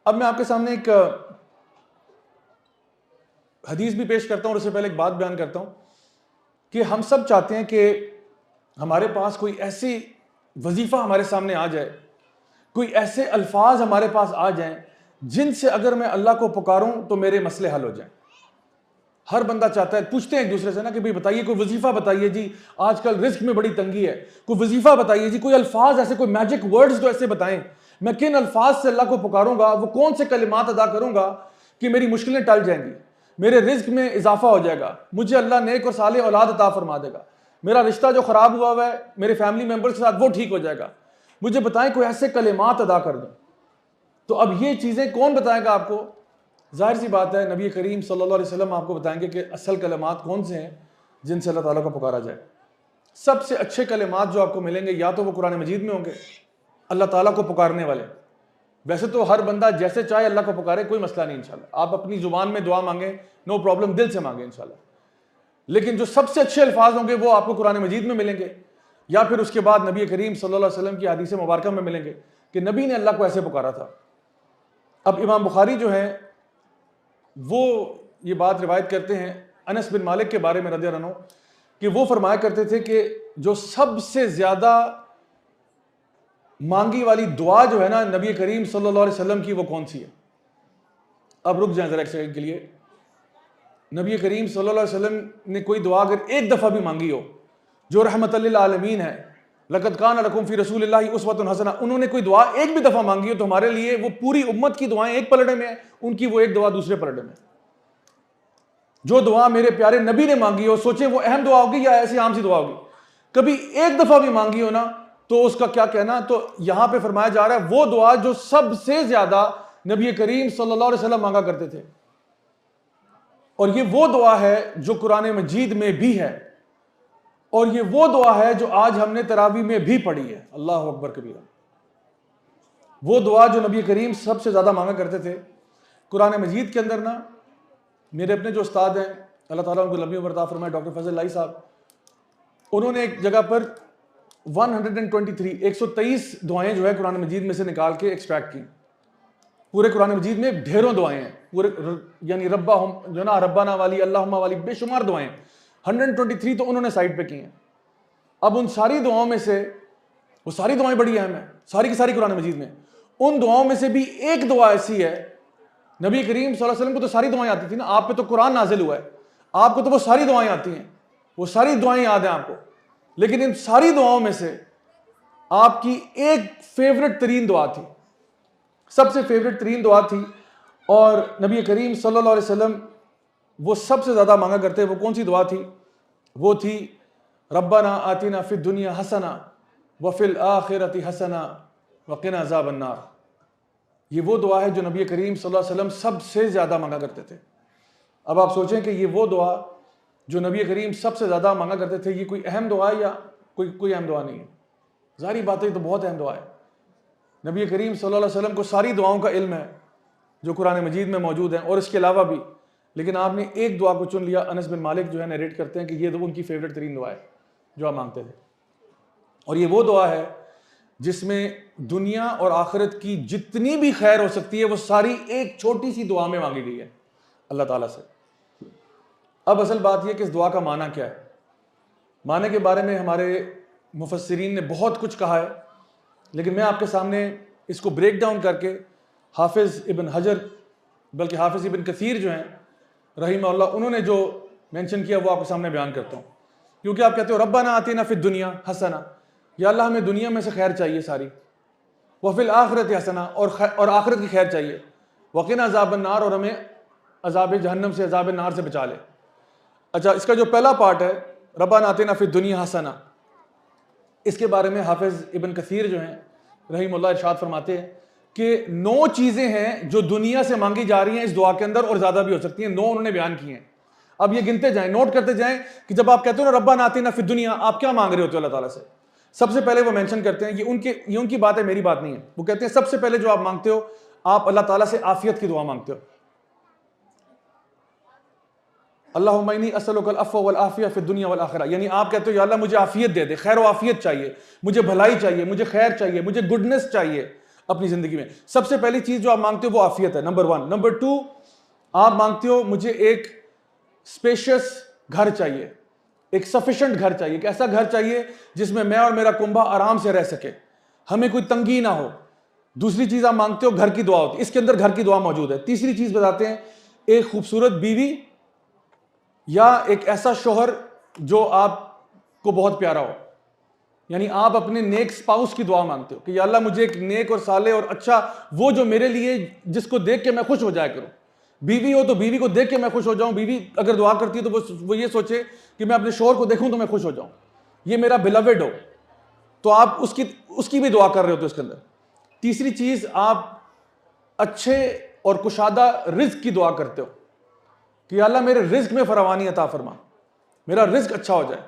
अब मैं आपके सामने एक हदीस भी पेश करता हूं और उससे पहले एक बात बयान करता हूं कि हम सब चाहते हैं कि हमारे पास कोई ऐसी वजीफा हमारे सामने आ जाए, कोई ऐसे अल्फाज हमारे पास आ जाएं जिनसे अगर मैं अल्लाह को पुकारूं तो मेरे मसले हल हो जाएं। हर बंदा चाहता है, पूछते हैं एक दूसरे से ना कि भाई बताइए कोई वजीफा बताइए जी, आजकल रिस्क में बड़ी तंगी है, कोई वजीफा बताइए जी, कोई अल्फाज ऐसे, कोई मैजिक वर्ड्स तो ऐसे बताएं, मैं किन अल्फाज से अल्लाह को पुकारूंगा, वो कौन से कलिमात अदा करूंगा कि मेरी मुश्किलें टल जाएंगी, मेरे रिस्क में इजाफा हो जाएगा, मुझे अल्लाह नेक और साले औलाद अता फरमा देगा, मेरा रिश्ता जो खराब हुआ है मेरे फैमिली मेंबर्स के साथ वो ठीक हो जाएगा, मुझे बताएं कोई ऐसे कलिमात अदा कर दूं। तो अब ये चीजें कौन बताएगा आपको? जाहिर सी बात है नबी करीम सल्लल्लाहु अलैहि वसल्लम आपको बताएंगे कि असल कलिमात कौन से हैं जिनसे अल्लाह ताला को पुकारा जाए। सबसे अच्छे कलिमात जो आपको मिलेंगे या तो वो कुरान मजीद में होंगे, अल्लाह ताला को पुकारने वाले। वैसे तो हर बंदा जैसे चाहे अल्लाह को पुकारे, कोई मसला नहीं इंशाल्लाह, आप अपनी जुबान में दुआ मांगे, नो प्रॉब्लम, दिल से मांगे इंशाल्लाह। लेकिन जो सबसे अच्छे अल्फाज होंगे वो आपको कुरान मजीद में मिलेंगे या फिर उसके बाद नबी करीम सल्लल्लाहु अलैहि वसल्लम की हदीस मुबारक में मिलेंगे कि नबी ने अल्लाह को ऐसे पुकारा था। अब इमाम बुखारी जो है वो ये बात रिवायत करते हैं अनस बिन मालिक के बारे में रज़ियल्लाहु अन्हु कि वो फरमाया करते थे कि जो सबसे ज्यादा मांगी वाली दुआ जो है ना नबी करीम सल्लल्लाहु अलैहि वसल्लम की, वो कौन सी है? अब रुक जाएं जरा एक सेकंड के लिए। नबी करीम सल्लल्लाहु अलैहि वसल्लम ने कोई दुआ अगर एक दफा भी मांगी हो जो रहमतल लिल आलमीन है, लक़द कान लकुम फी रसूलिल्लाहि उस्वतुन हसना, उन्होंने कोई दुआ एक भी दफा मांगी हो तो हमारे लिए वो पूरी उम्मत की दुआएं एक पलड़े में है, उनकी वो एक दुआ दूसरे पलड़े में। जो दुआ मेरे प्यारे नबी ने मांगी हो, सोचे वो अहम दुआ होगी या ऐसी आम सी दुआ होगी, कभी एक दफा भी मांगी हो ना तो उसका क्या कहना। तो यहां पे फरमाया जा रहा है वो दुआ जो सबसे ज्यादा नबी करीम सल्लल्लाहु अलैहि वसल्लम मांगा करते थे, और ये वो दुआ है जो कुरान मजीद में भी है, और ये वो दुआ है जो आज हमने तरावी में भी पढ़ी है। अल्लाह अकबर कबीरा। वो दुआ जो नबी करीम सबसे ज्यादा मांगा करते थे कुरान मजीद के अंदर ना, मेरे अपने जो उस्ताद हैं अल्लाह ताला उनको लंबी उम्र अता फरमाए, डॉक्टर फजल लाई साहब, उन्होंने एक जगह पर 123 दुआएं जो है कुरान मजीद में से निकाल के एक्सट्रैक्ट की। पूरे कुरान मजीद में ढेरों दुआएं हैं, पूरे यानी रब्बा हम जो ना रब्बाना वाली, अल्लाहुम्मा वाली, बेशुमार दुआएं 123 तो उन्होंने साइड पे की हैं। अब उन सारी दुआओं में से, वो सारी दुआएं बड़ी अहम है, सारी की सारी कुरान मजीद में, उन दुआओं में से भी एक दुआ ऐसी है, नबी करीम सल्लल्लाहु अलैहि वसल्लम को तो सारी दुआएं आती थी ना, आप पे तो कुरान नाजिल हुआ है, आपको तो वो सारी दुआएं आती हैं, वो सारी दुआएं याद हैं आपको, लेकिन इन सारी दुआओं में से आपकी एक फेवरेट तरीन दुआ थी, सबसे फेवरेट तरीन दुआ थी, और नबी करीम सल्लल्लाहु अलैहि वसल्लम वो सबसे ज्यादा मांगा करते। वो कौन सी दुआ थी? वो थी रब्बना आतिना फिद दुनिया हसना व फिल आखिरति हसना व क़िना अज़ाबन नार। ये वो दुआ है जो नबी करीम सल्लल्लाहु अलैहि वसल्लम सबसे ज्यादा मांगा करते थे। अब आप सोचें कि ये वो दुआ जो नबी करीम सबसे ज्यादा मांगा करते थे, ये कोई अहम दुआ है या कोई अहम दुआ नहीं है? ज़ाहिर बात है ये तो बहुत अहम दुआ है। नबी करीम सल्लल्लाहु अलैहि वसल्लम को सारी दुआओं का इल्म है जो कुरान मजीद में मौजूद है और इसके अलावा भी, लेकिन आपने एक दुआ को चुन लिया। अनस बिन मालिक जो है नरेट करते हैं कि ये तो उनकी फेवरेट तरीन दुआ है जो आप मांगते थे, और ये वो दुआ है जिसमें दुनिया और आखिरत की जितनी भी खैर हो सकती है वो सारी एक छोटी सी दुआ में मांगी गई है अल्लाह ताला से। अब असल बात यह कि इस दुआ का माना क्या है। माने के बारे में हमारे मुफस्सिरीन ने बहुत कुछ कहा है, लेकिन मैं आपके सामने इसको ब्रेक डाउन करके हाफिज इब्न हजर, बल्कि हाफिज इब्न कसीर जो हैं रहीमहुल्लाह, उन्होंने जो मेंशन किया वो आपके सामने बयान करता हूँ। क्योंकि आप कहते हो रब्बना आतिना फिद दुनिया हसना, या अल्लाह हमें दुनिया में से खैर चाहिए सारी, व फिल आखिरत हसना, और आखिरत की खैर चाहिए, वक़िना अज़ाबन नार, और हमें अज़ाब जहन्नम से, अज़ाब नार से बचा ले। अच्छा, इसका जो पहला पार्ट है रब्बना आतिना फिद दुनिया हसना, इसके बारे में हाफिज इब्न कसीर जो हैं रहीमहुल्लाह इरशाद फरमाते हैं कि 9 चीजें हैं जो दुनिया से मांगी जा रही हैं इस दुआ के अंदर, और ज्यादा भी हो सकती हैं। 9 उन्होंने बयान किए हैं। अब ये गिनते जाएं, नोट करते जाएं कि जब आप कहते हो ना रब्बना आतिना फिद दुनिया, आप क्या मांग रहे होते हो अल्लाह ताला से। सबसे पहले वो मेंशन करते हैं, ये उनकी बात है, मेरी बात नहीं है। वो कहते हैं सबसे पहले जो आप मांगते हो, आप अल्लाह ताला से आफियत की दुआ मांगते हो। अल्लाहुम्मा इन्नी अस्अलुकल अफ़्व वल आफ़िया फ़िद दुनिया वल आखिरा, यानी आप कहते हो या अल्लाह मुझे आफियत दे दे, खैर व आफियत चाहिए, मुझे भलाई चाहिए, मुझे खैर चाहिए, मुझे गुडनेस चाहिए। अपनी ज़िंदगी में। सबसे पहली चीज़ जो आप मांगते हो वो आफियत है, नंबर 1। नंबर 2, आप मांगते हो मुझे एक स्पेशियस घर चाहिए, एक सफिशिएंट घर चाहिए, एक ऐसा घर चाहिए जिसमें मैं और मेरा कुंभा आराम से रह सके, हमें कोई तंगी ना हो। दूसरी चीज़ आप मांगते हो घर की दुआ होती है, इसके अंदर घर की दुआ मौजूद है। तीसरी चीज़ बताते हैं, एक खूबसूरत बीवी या एक ऐसा शोहर जो आपको बहुत प्यारा हो, यानी आप अपने नेक स्पाउस की दुआ मांगते हो कि या अल्लाह मुझे एक नेक और साले और अच्छा, वो जो मेरे लिए, जिसको देख के मैं खुश हो जाया करूं। बीवी हो तो बीवी को देख के मैं खुश हो जाऊं। बीवी अगर दुआ करती है तो वो ये सोचे कि मैं अपने शोहर को देखूं तो मैं खुश हो जाऊं, ये मेरा बिलवेड हो, तो आप उसकी भी दुआ कर रहे होते हो उसके अंदर। तीसरी चीज, आप अच्छे और कुशादा रिज्क की दुआ करते हो कि अल्लाह मेरे रिज्क में फरावानी अता फरमा, मेरा रिज्क अच्छा हो जाए।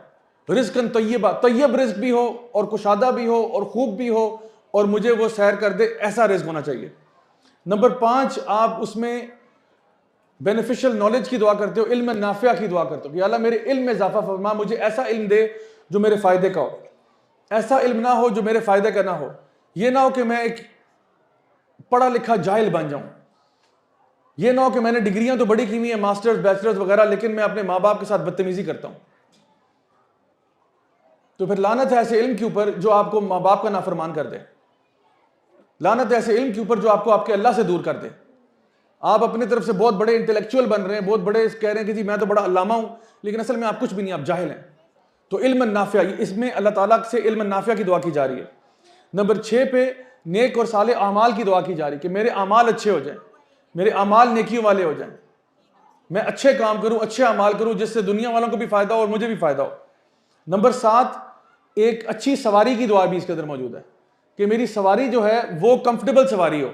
रिज्कन तय्यबा, तय्यब रिज्क भी हो और कुशादा भी हो और खूब भी हो और मुझे वो सैर कर दे, ऐसा रिज्क होना चाहिए। नंबर 5, आप उसमें बेनिफिशियल नॉलेज की दुआ करते हो, इल्म नाफिया की दुआ करते हो कि अल्लाह मेरे इल्म में इजाफा फरमा, मुझे ऐसा इल्म दे जो मेरे फायदे का हो, ऐसा इल्म ना हो जो मेरे फायदे का ना हो। यह ना हो कि मैं एक पढ़ा लिखा जाहिल बन जाऊं, यह ना हो कि मैंने डिग्रियां तो बड़ी की हुई है, मास्टर्स बैचलर्स वगैरह, लेकिन मैं अपने माँ बाप के साथ बदतमीजी करता हूं। तो फिर लानत है ऐसे इल्म के ऊपर जो आपको माँ बाप का नाफरमान कर दे, लानत है ऐसे इल्म के ऊपर जो आपको आपके अल्लाह से दूर कर दे। आप अपनी तरफ से बहुत बड़े इंटेलेक्चुअल बन रहे हैं, बहुत बड़े कह रहे हैं कि जी मैं तो बड़ा अल्लामा हूं, लेकिन असल में आप कुछ भी नहीं, आप जाहिल हैं। तो इल्म नाफिया, इसमें अल्लाह ताला से इल्म नाफिया की दुआ की जा रही है। नंबर 6 पे नेक और साले अमाल की दुआ की जा रही है कि मेरे अमाल अच्छे हो जाएं, मेरे अमाल नेकियों वाले हो जाएं, मैं अच्छे काम करूं, अच्छे अमाल करूं जिससे दुनिया वालों को भी फायदा हो और मुझे भी फायदा हो। नंबर 7, एक अच्छी सवारी की दुआ भी इसके अंदर मौजूद है कि मेरी सवारी जो है वो कंफर्टेबल सवारी हो,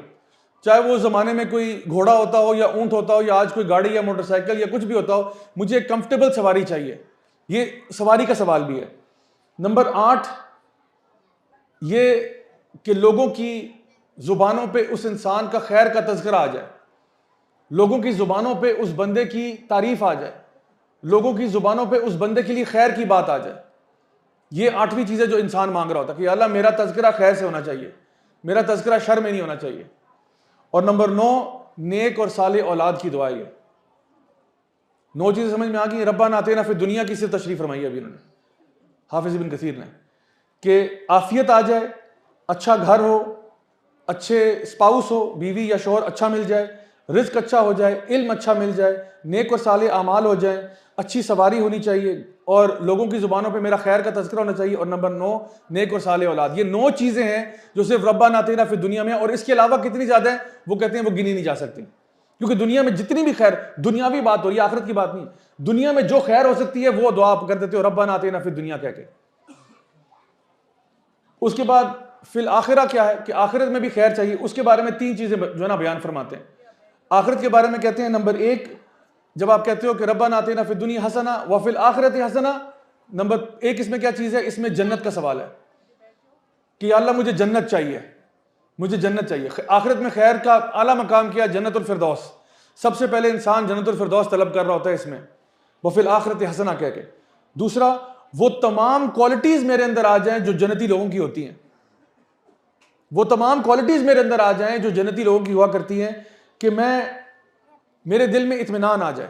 चाहे वो ज़माने में कोई घोड़ा होता हो या ऊंट होता हो या आज कोई गाड़ी या मोटरसाइकिल या कुछ भी होता हो, मुझे एक कंफर्टेबल सवारी चाहिए। ये सवारी का सवाल भी है। नंबर 8, ये कि लोगों की ज़ुबानों पे उस इंसान का खैर का तज़किरा आ जाए, लोगों की ज़ुबानों पे उस बंदे की तारीफ आ जाए, लोगों की ज़ुबानों पे उस बंदे के लिए खैर की बात आ जाए। ये 8वीं चीज़ है जो इंसान मांग रहा होता है कि अल्लाह मेरा तज़किरा खैर से होना चाहिए, मेरा तज़किरा शर में नहीं होना चाहिए। और नंबर 9, नेक और साले औलाद की दुआ है। 9 चीज़ें समझ में आ गई। रब्बाना आतिना फिद दुनिया की सिर्फ तशरीफ फरमाई अभी इन्होंने, हाफिज इब्न कसीर ने, कि आफियत आ जाए, अच्छा घर हो, अच्छे स्पाउस हो, बीवी या शोहर अच्छा मिल जाए, रिज्क अच्छा हो जाए, इल्म अच्छा मिल जाए, नेक और साले अमाल हो जाए, अच्छी सवारी होनी चाहिए और लोगों की ज़ुबानों पे मेरा खैर का तज़किरा होना चाहिए। और नंबर 9, नेक और साले औलाद। ये 9 चीज़ें हैं जो सिर्फ रब्बाना आतिना फिद दुनिया में, और इसके अलावा कितनी ज़्यादा है वो कहते हैं वो गिनी नहीं जा सकती, क्योंकि दुनिया में जितनी भी खैर, दुनियावी बात हो, ये आखिरत की बात नहीं, दुनिया में जो खैर हो सकती है वो दुआ आप कर देते हो रब्बाना आतिना फिद दुनिया कह के। उसके बाद फिल आखिरा क्या है कि आखिरत में भी खैर चाहिए, उसके बारे में 3 चीज़ें जो है ना बयान फरमाते हैं। आखिरत के बारे में कहते हैं, नंबर 1, जब आप कहते हो कि रब्बाना आतिना फिद दुनिया हसना व फिल आखिरति हसना, नंबर 1 इसमें क्या चीज़ है? इसमें जन्नत का सवाल है कि अल्लाह मुझे जन्नत चाहिए, मुझे जन्नत चाहिए। आखिरत में खैर का आला मकाम किया जन्नतुल फिरदौस, सबसे पहले इंसान जन्नतुल फिरदौस तलब कर रहा होता है इसमें, व फिल आखिरति हसना कह के। दूसरा, वो तमाम क्वालिटीज़ मेरे अंदर आ जाएं जो जन्नती लोगों की होती हैं, वो तमाम क्वालिटीज़ मेरे अंदर आ जाएं जो जन्नती लोगों की हुआ करती हैं, कि मेरे दिल में इत्मीनान आ जाए,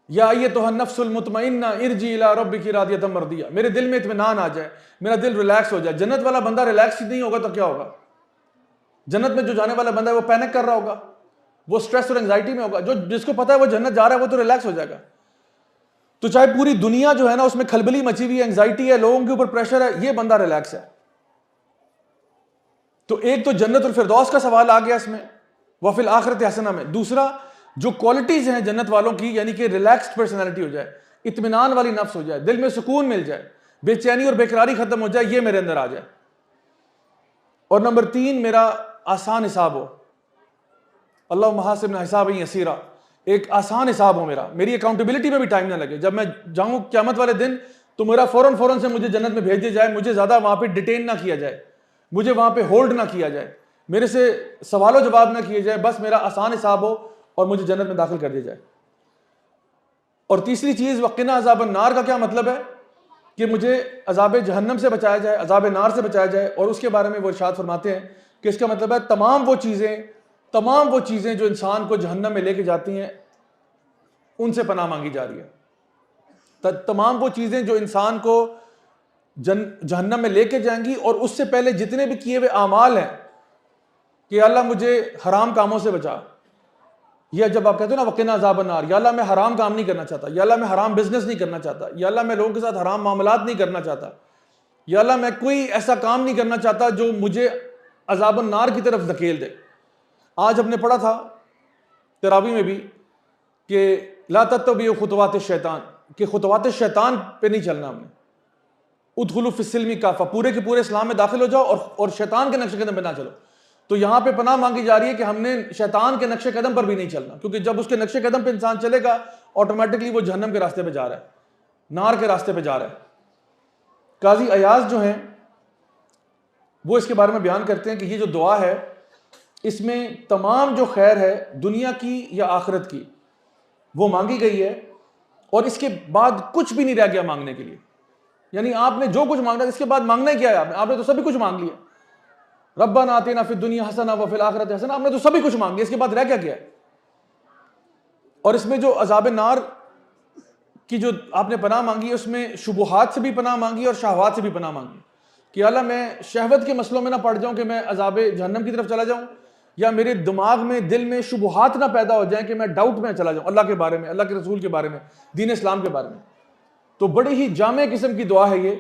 या अय्युहन नफ्सुल मुतमइन्ना इरजी इला रब्बिकी रादियतम मर्दिया, मेरे दिल में इत्मीनान आ जाए, मेरा दिल रिलैक्स हो जाए। जन्नत वाला बंदा रिलैक्स ही नहीं होगा तो क्या होगा? जन्नत में जो जाने वाला बंदा है वो पैनिक कर रहा होगा, वो स्ट्रेस और एंजाइटी में होगा। जिसको पता है वो जन्नत जा रहा है वो तो रिलैक्स हो जाएगा। तो चाहे पूरी दुनिया जो है ना उसमें खलबली मची हुई है, एंजाइटी है, लोगों के ऊपर प्रेशर है, ये बंदा रिलैक्स है। तो एक तो जन्नतुल फिरदौस का सवाल आ गया इसमें, वफिल आखिरत हसना में। दूसरा, जो क्वालिटीज हैं जन्नत वालों की, यानी कि रिलैक्स्ड पर्सनैलिटी हो जाए, इत्मीनान वाली नफ्स हो जाए, दिल में सुकून मिल जाए, बेचैनी और बेकरारी खत्म हो जाए, ये मेरे अंदर आ जाए। और नंबर 3, मेरा आसान हिसाब हो, अल्लाह महासिबना हिसाबन यसीरा, एक आसान हिसाब हो मेरा, मेरी अकाउंटेबिलिटी में भी टाइम ना लगे। जब मैं जाऊं क़यामत वाले दिन तो मेरा फौरन से मुझे जन्नत में भेज दिया जाए, मुझे ज़्यादा वहाँ पे डिटेन ना किया जाए, मुझे वहाँ पे होल्ड ना किया जाए, मेरे से सवालों जवाब ना किए जाए, बस मेरा आसान हिसाब हो और मुझे जन्नत में दाखिल कर दिया जाए। और तीसरी चीज़, वक़िना अज़ाबन नार का क्या मतलब है? कि मुझे अज़ाब जहन्नम से बचाया जाए, अज़ाब नार से बचाया जाए। और उसके बारे में वो इरशाद फरमाते हैं कि इसका मतलब है तमाम वो चीज़ें जो इंसान को जहन्नम में लेके जाती हैं उनसे पनाह मांगी जा रही है। तमाम वो चीज़ें जो इंसान को जहन्नम में लेके जाएंगी, और उससे पहले जितने भी किए हुए आमाल हैं कि अल्लाह मुझे हराम कामों से बचा, या जब आप कहते हो ना वक़िना अज़ाबन्नार, या अल्लाह मैं हराम काम नहीं करना चाहता, या अल्लाह मैं हराम बिजनेस नहीं करना चाहता, या अल्लाह मैं लोगों के साथ हराम मामलात नहीं करना चाहता, या अल्लाह मैं कोई ऐसा काम नहीं करना चाहता जो मुझे अज़ाबन्नार की तरफ धकेल दे। आज हमने पढ़ा था तरावी में भी कि ला तत्तबिउ खुतवात शैतान, कि खुतवात शैतान पे नहीं चलना हमने। उदखुलू फिस्सिल्मी काफ़ा, पूरे के पूरे इस्लाम में दाखिल हो जाओ और शैतान के नक्शे कदम पे ना चलो। तो यहां पे पनाह मांगी जा रही है कि हमने शैतान के नक्शे कदम पर भी नहीं चलना, क्योंकि जब उसके नक्शे कदम पे इंसान चलेगा ऑटोमेटिकली वो जहन्नम के रास्ते पे जा रहा है, नार के रास्ते पे जा रहा है। काजी अयाज जो हैं वो इसके बारे में बयान करते हैं कि ये जो दुआ है इसमें तमाम जो खैर है दुनिया की या आखिरत की वो मांगी गई है, और इसके बाद कुछ भी नहीं रह गया मांगने के लिए। यानी आपने जो कुछ मांगना इसके बाद मांगना ही क्या है? आपने तो सभी कुछ मांग लिया। रब्बना आतिना फिद दुनिया हसना व फिल आखिरति हसना, आपने तो सभी कुछ मांग लिया, इसके बाद रह क्या गया है? और इसमें जो अज़ाब नार की जो आपने पनाह मांगी है उसमें शुबुहात से भी पनाह मांगी और शहवात से भी पनाह मांगी कि अल्लाह मैं शहवत के मसलों में ना पड़ जाऊं कि मैं अज़ाब जहन्नम की तरफ चला जाऊं, या मेरे दिमाग में दिल में शुबुहात ना पैदा हो जाए कि मैं डाउट में चला जाऊं अल्लाह के बारे में, अल्लाह के रसूल के बारे में, दीन इस्लाम के बारे में। तो बड़ी ही जामे किस्म की दुआ है ये।